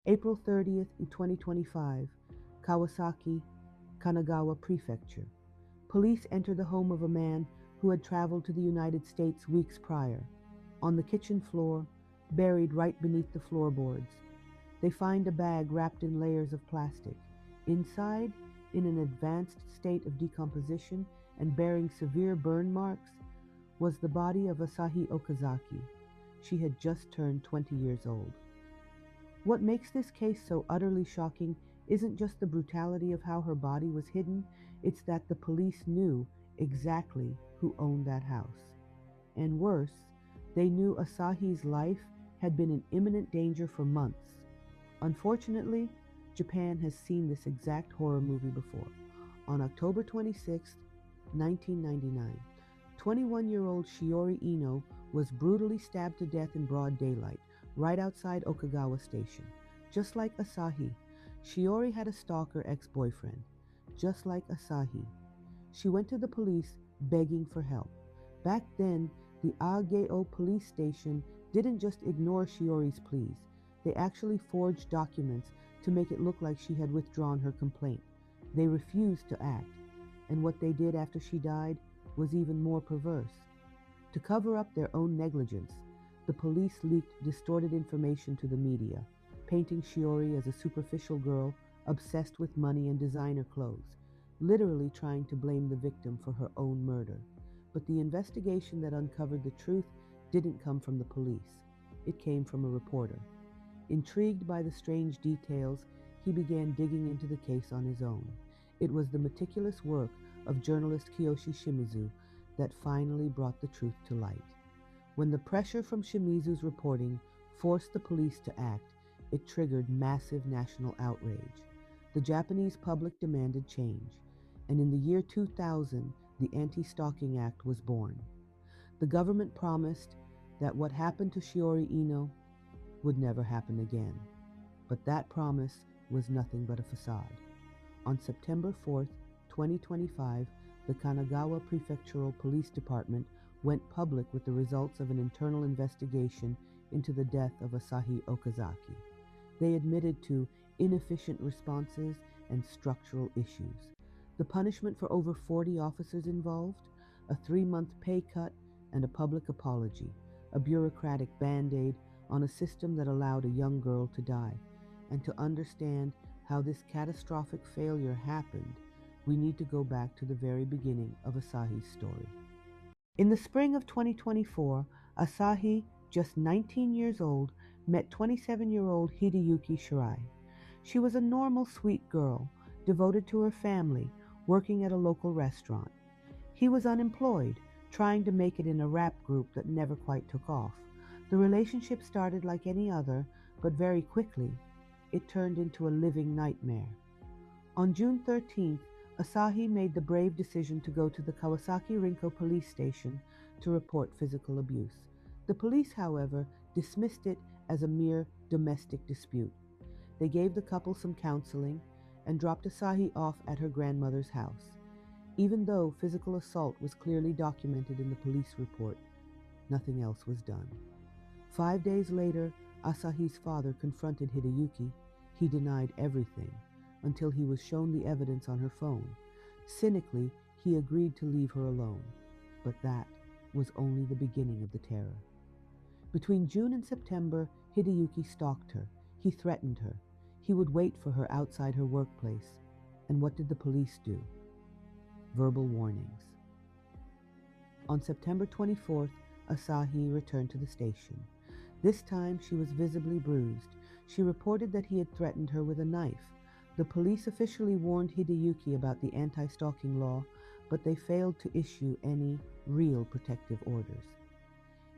April 30th, 2025, Kawasaki, Kanagawa Prefecture. Police enter the home of a man who had traveled to the United States weeks prior. On the kitchen floor, buried right beneath the floorboards, they find a bag wrapped in layers of plastic. Inside, in an advanced state of decomposition and bearing severe burn marks, was the body of Asahi Okazaki. She had just turned 20 years old. What makes this case so utterly shocking isn't just the brutality of how her body was hidden, it's that the police knew exactly who owned that house. And worse, they knew Asahi's life had been in imminent danger for months. Unfortunately, Japan has seen this exact horror movie before. On October 26, 1999, 21-year-old Shiori Ino was brutally stabbed to death in broad daylight, right outside Okagawa Station. Just like Asahi, Shiori had a stalker ex-boyfriend. Just like Asahi, she went to the police begging for help. Back then, the Ageo police station didn't just ignore Shiori's pleas. They actually forged documents to make it look like she had withdrawn her complaint. They refused to act, and what they did after she died was even more perverse. To cover up their own negligence, the police leaked distorted information to the media, painting Shiori as a superficial girl obsessed with money and designer clothes, literally trying to blame the victim for her own murder. But the investigation that uncovered the truth didn't come from the police. It came from a reporter. Intrigued by the strange details, he began digging into the case on his own. It was the meticulous work of journalist Kiyoshi Shimizu that finally brought the truth to light. When the pressure from Shimizu's reporting forced the police to act, it triggered massive national outrage. The Japanese public demanded change, and in the year 2000, the Anti-Stalking Act was born. The government promised that what happened to Shiori Ino would never happen again. But that promise was nothing but a facade. On September 4th, 2025, the Kanagawa Prefectural Police Department went public with the results of an internal investigation into the death of Asahi Okazaki. They admitted to inefficient responses and structural issues. The punishment for over 40 officers involved, a 3-month pay cut and a public apology, a bureaucratic band-aid on a system that allowed a young girl to die. And to understand how this catastrophic failure happened, we need to go back to the very beginning of Asahi's story. In the spring of 2024, Asahi, just 19 years old, met 27-year-old Hideyuki Shirai. She was a normal, sweet girl, devoted to her family, working at a local restaurant. He was unemployed, trying to make it in a rap group that never quite took off. The relationship started like any other, but very quickly, it turned into a living nightmare. On June 13th, Asahi made the brave decision to go to the Kawasaki Rinko police station to report physical abuse. The police, however, dismissed it as a mere domestic dispute. They gave the couple some counseling and dropped Asahi off at her grandmother's house. Even though physical assault was clearly documented in the police report, nothing else was done. 5 days later, Asahi's father confronted Hideyuki. He denied everything until he was shown the evidence on her phone. Cynically, he agreed to leave her alone, but that was only the beginning of the terror. Between June and September, Hideyuki stalked her. He threatened her. He would wait for her outside her workplace. And what did the police do? Verbal warnings. On September 24th, Asahi returned to the station. This time, she was visibly bruised. She reported that he had threatened her with a knife. The police officially warned Hideyuki about the anti-stalking law, but they failed to issue any real protective orders.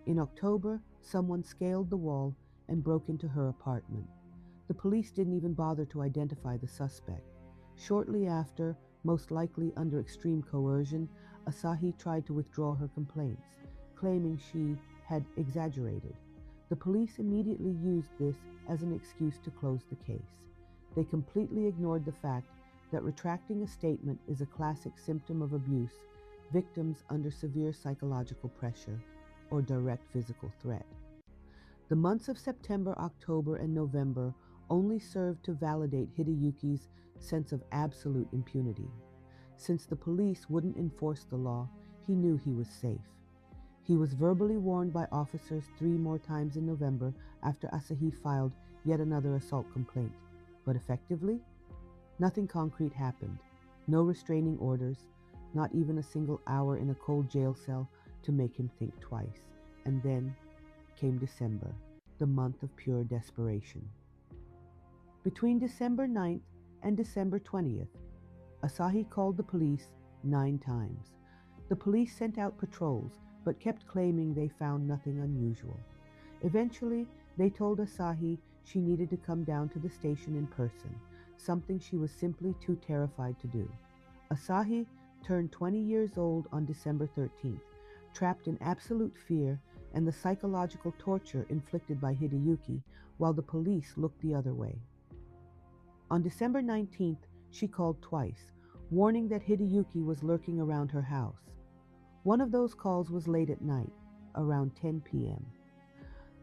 In October, someone scaled the wall and broke into her apartment. The police didn't even bother to identify the suspect. Shortly after, most likely under extreme coercion, Asahi tried to withdraw her complaints, claiming she had exaggerated. The police immediately used this as an excuse to close the case. They completely ignored the fact that retracting a statement is a classic symptom of abuse, victims under severe psychological pressure or direct physical threat. The months of September, October, and November only served to validate Hideyuki's sense of absolute impunity. Since the police wouldn't enforce the law, he knew he was safe. He was verbally warned by officers 3 more times in November after Asahi filed yet another assault complaint. But effectively, nothing concrete happened. No restraining orders, not even a single hour in a cold jail cell to make him think twice. And then came December, the month of pure desperation. Between December 9th and December 20th, Asahi called the police 9 times. The police sent out patrols, but kept claiming they found nothing unusual. Eventually, they told Asahi she needed to come down to the station in person, something she was simply too terrified to do. Asahi turned 20 years old on December 13th, trapped in absolute fear and the psychological torture inflicted by Hideyuki while the police looked the other way. On December 19th, she called twice, warning that Hideyuki was lurking around her house. One of those calls was late at night, around 10 p.m.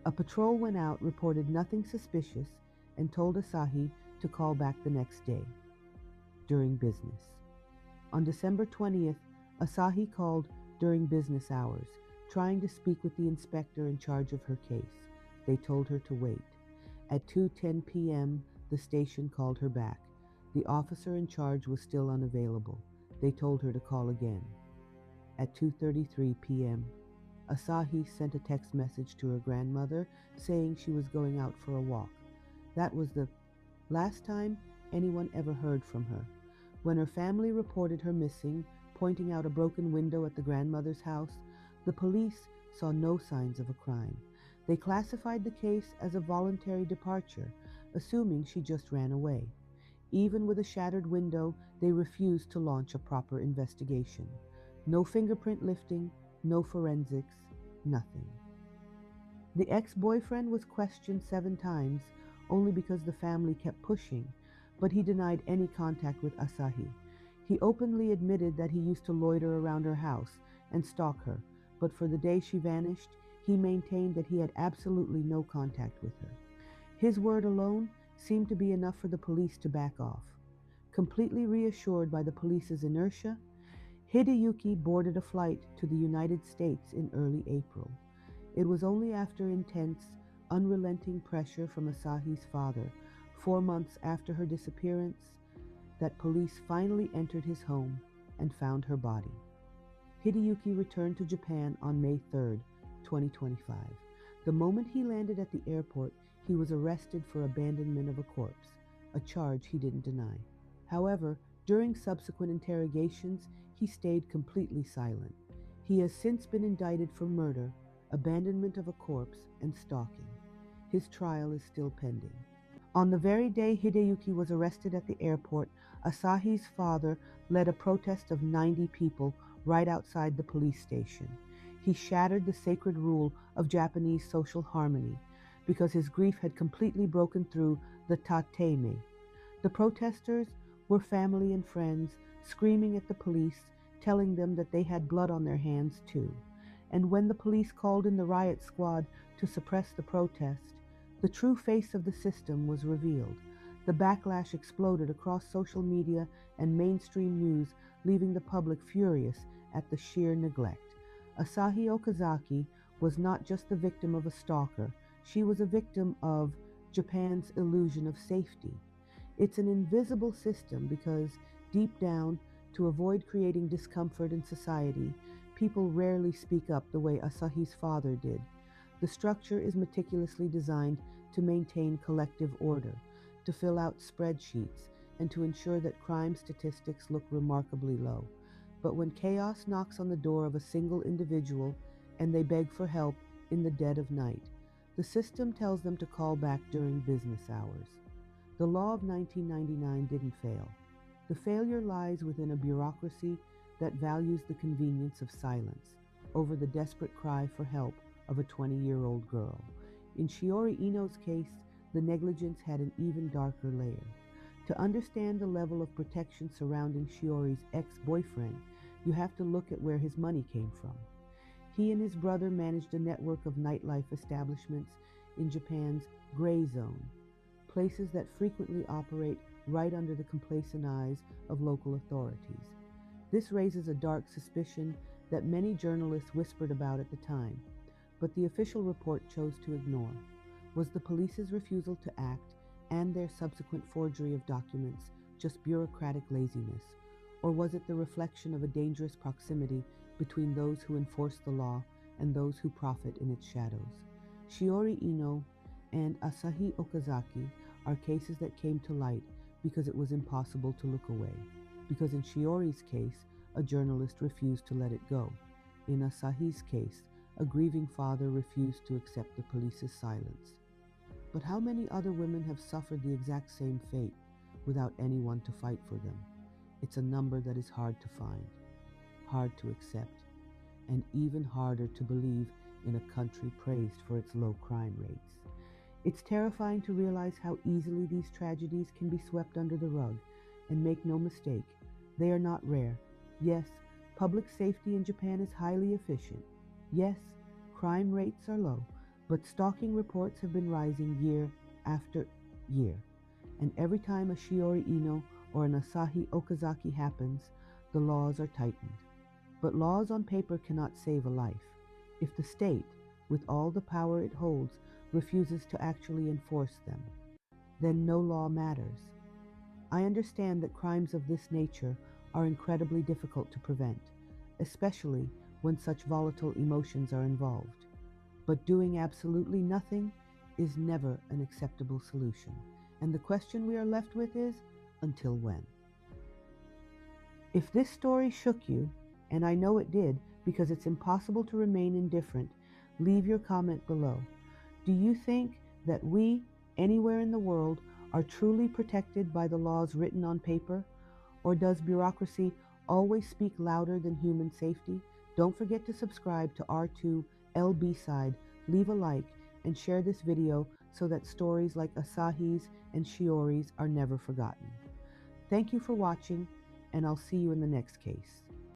A patrol went out, reported nothing suspicious, and told Asahi to call back the next day, during business. On December 20th, Asahi called during business hours, trying to speak with the inspector in charge of her case. They told her to wait. At 2:10 p.m., the station called her back. The officer in charge was still unavailable. They told her to call again. At 2:33 p.m., Asahi sent a text message to her grandmother saying she was going out for a walk. That was the last time anyone ever heard from her. When her family reported her missing, pointing out a broken window at the grandmother's house, the police saw no signs of a crime. They classified the case as a voluntary departure, assuming she just ran away. Even with a shattered window, they refused to launch a proper investigation. No fingerprint lifting, no forensics, nothing. The ex-boyfriend was questioned 7 times, only because the family kept pushing, but he denied any contact with Asahi. He openly admitted that he used to loiter around her house and stalk her, but for the day she vanished, he maintained that he had absolutely no contact with her. His word alone seemed to be enough for the police to back off. Completely reassured by the police's inertia, Hideyuki boarded a flight to the United States in early April. It was only after intense, unrelenting pressure from Asahi's father, 4 months after her disappearance, that police finally entered his home and found her body. Hideyuki returned to Japan on May 3, 2025. The moment he landed at the airport, he was arrested for abandonment of a corpse, a charge he didn't deny. However, during subsequent interrogations, he stayed completely silent. He has since been indicted for murder, abandonment of a corpse, and stalking. His trial is still pending. On the very day Hideyuki was arrested at the airport, Asahi's father led a protest of 90 people right outside the police station. He shattered the sacred rule of Japanese social harmony because his grief had completely broken through the tateme. The protesters were family and friends, screaming at the police, telling them that they had blood on their hands too. And when the police called in the riot squad to suppress the protest, the true face of the system was revealed. The backlash exploded across social media and mainstream news, leaving the public furious at the sheer neglect. Asahi Okazaki was not just the victim of a stalker, she was a victim of Japan's illusion of safety. It's an invisible system because, deep down, to avoid creating discomfort in society, people rarely speak up the way Asahi's father did. The structure is meticulously designed to maintain collective order, to fill out spreadsheets, and to ensure that crime statistics look remarkably low. But when chaos knocks on the door of a single individual and they beg for help in the dead of night, the system tells them to call back during business hours. The law of 1999 didn't fail. The failure lies within a bureaucracy that values the convenience of silence over the desperate cry for help of a 20-year-old girl. In Shiori Ino's case, the negligence had an even darker layer. To understand the level of protection surrounding Shiori's ex-boyfriend, you have to look at where his money came from. He and his brother managed a network of nightlife establishments in Japan's gray zone, places that frequently operate right under the complacent eyes of local authorities. This raises a dark suspicion that many journalists whispered about at the time, but the official report chose to ignore. Was the police's refusal to act and their subsequent forgery of documents just bureaucratic laziness, or was it the reflection of a dangerous proximity between those who enforce the law and those who profit in its shadows? Shiori Ino and Asahi Okazaki are cases that came to light because it was impossible to look away. Because in Shiori's case, a journalist refused to let it go. In Asahi's case, a grieving father refused to accept the police's silence. But how many other women have suffered the exact same fate without anyone to fight for them? It's a number that is hard to find, hard to accept, and even harder to believe in a country praised for its low crime rates. It's terrifying to realize how easily these tragedies can be swept under the rug, and make no mistake, they are not rare. Yes, public safety in Japan is highly efficient. Yes, crime rates are low, but stalking reports have been rising year after year. And every time a Shiori Ino or an Asahi Okazaki happens, the laws are tightened. But laws on paper cannot save a life. If the state, with all the power it holds, refuses to actually enforce them, then no law matters. I understand that crimes of this nature are incredibly difficult to prevent, especially when such volatile emotions are involved. But doing absolutely nothing is never an acceptable solution. And the question we are left with is, until when? If this story shook you, and I know it did because it's impossible to remain indifferent, leave your comment below. Do you think that we, anywhere in the world, are truly protected by the laws written on paper? Or does bureaucracy always speak louder than human safety? Don't forget to subscribe to R2LB Side, leave a like, and share this video so that stories like Asahi's and Shiori's are never forgotten. Thank you for watching, and I'll see you in the next case.